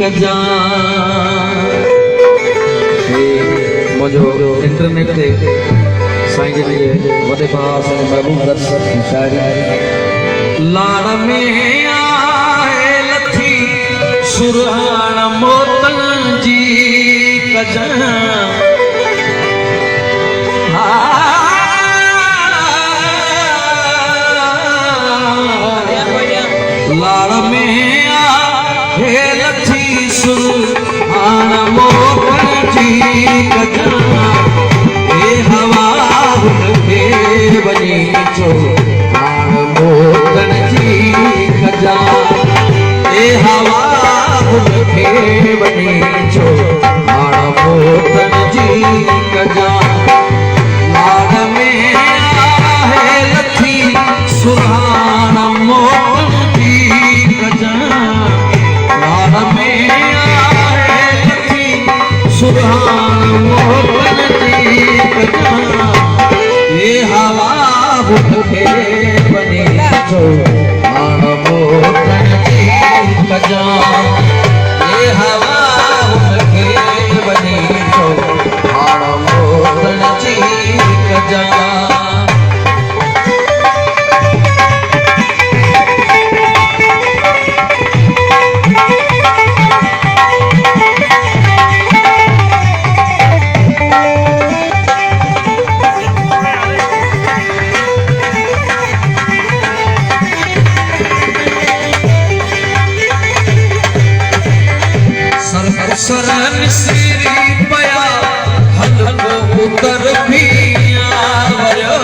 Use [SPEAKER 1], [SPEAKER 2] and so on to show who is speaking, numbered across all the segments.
[SPEAKER 1] कजा मुझो internet ते साईं जी वॾे भाउ साईं महबूब दर्शन शायरी लाड़ में आए लथी सुरहान मोतन जी कजा लाड़ में आए लथी सुरहान मोतन जी कजा ए हवा के बनी चो हाण मोतन जी कजा ए हवा के बनी चो हाण मोतन जी कजा लाड़ में आहे लथी सुरहान मोतन जी कजा लाड़ में आहे लथी सुरहान मोतन जी कजा ये हवा के बनी चो हाण मोतन जी कजा ये हवा के बनी चो हाण मोतन जी कजा सरन श्री पया हलको उतर भी आवयो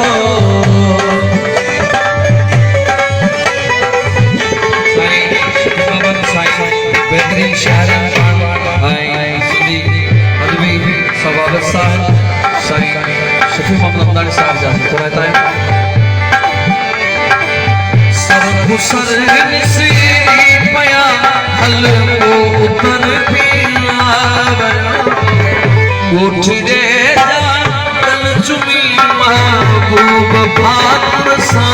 [SPEAKER 1] साईं बाबा साईं बेहतरीन शायरी आई श्री अदबी सवागत साहब साईं शफी मोहम्मद अमदानी साहब जाते तो रहता है सरन श्री पया हलको उतर भी उठ रे तन चुमी महबूब पात्र सा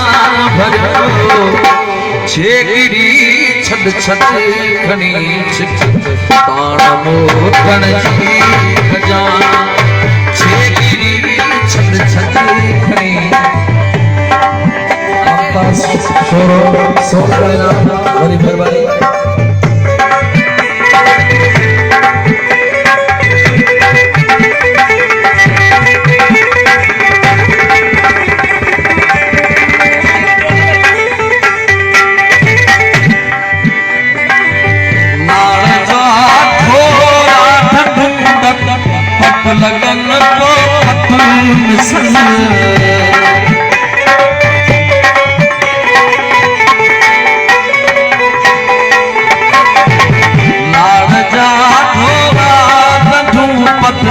[SPEAKER 1] भरो छेगिरी छद छद खणी छिक ताण मोतन जी कजा छेगिरी छद छद खणी आपका छोरो सोना बड़ी मेहरबानी लगन को लाड़ जा थोड़ा तू पत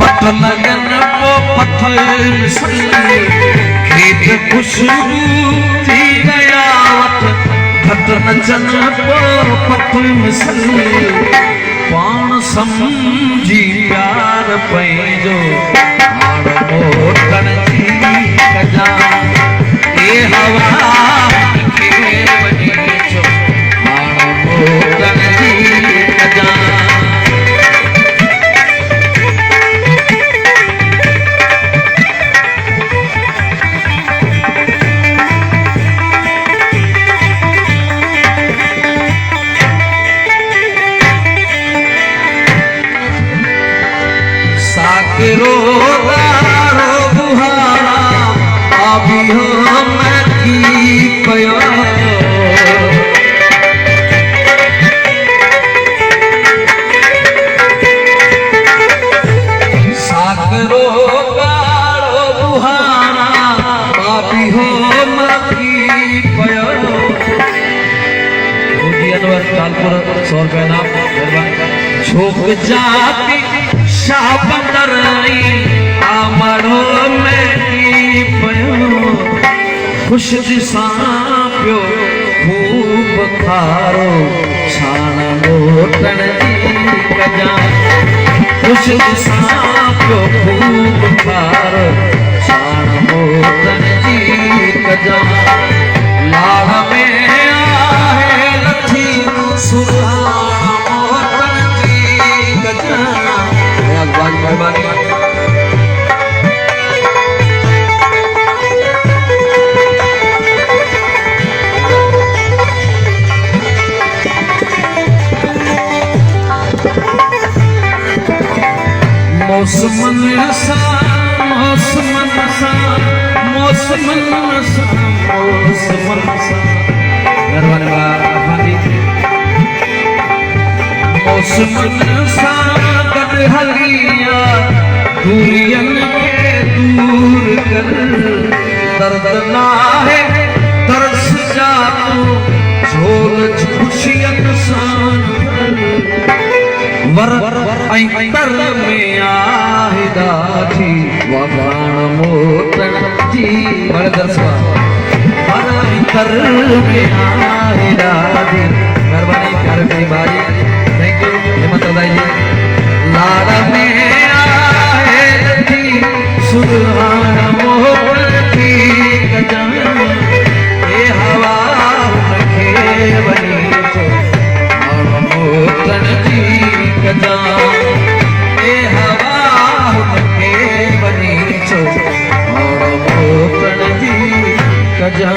[SPEAKER 1] पत लगन को पत्थर खेत खुशबू थी गया खत नचन को पत्थर मिसल पान समझी प्यार पैजो हाण मोतन जी कजा ए हवा के बनी चो हाण मोतन जी कजा रो दारो बुहारा अभी हम की पयो सागरो दारो बुहारा अभी हम की पयो अनवर कालपुर 100 रुपया नाम मेहरबानी छोक जाती शाबंदर आमरो में पयो खुश दिसा पियो खूब खारो शान मोतन जी कजा खुश दिसा पियो खूब खारो शान मोतन जी कजा लाड़ में आहे लथी सुरहान मौसमन सा मौसमन सा मौसमन सा मौसमन सा मेहरबानी बाजी मौसमन सा गड हलिया दूरियन के दूर कर दर्द ना है तरस जा तू झोल खुशियन सान वर अंतर में आहिदा थी वगान मोतन जी बड़े दरसवा वर अंतर में आहिदा थी मेहरबानी प्यारे मेरी बाजी थैंक यू हेमंत दाई जी लाड़ में आए थी सुहान मोतन की गजान ये हवा उनके बनी तो मोतन जी गजा ए हवा उनके बनी छो और मोतन जी गजा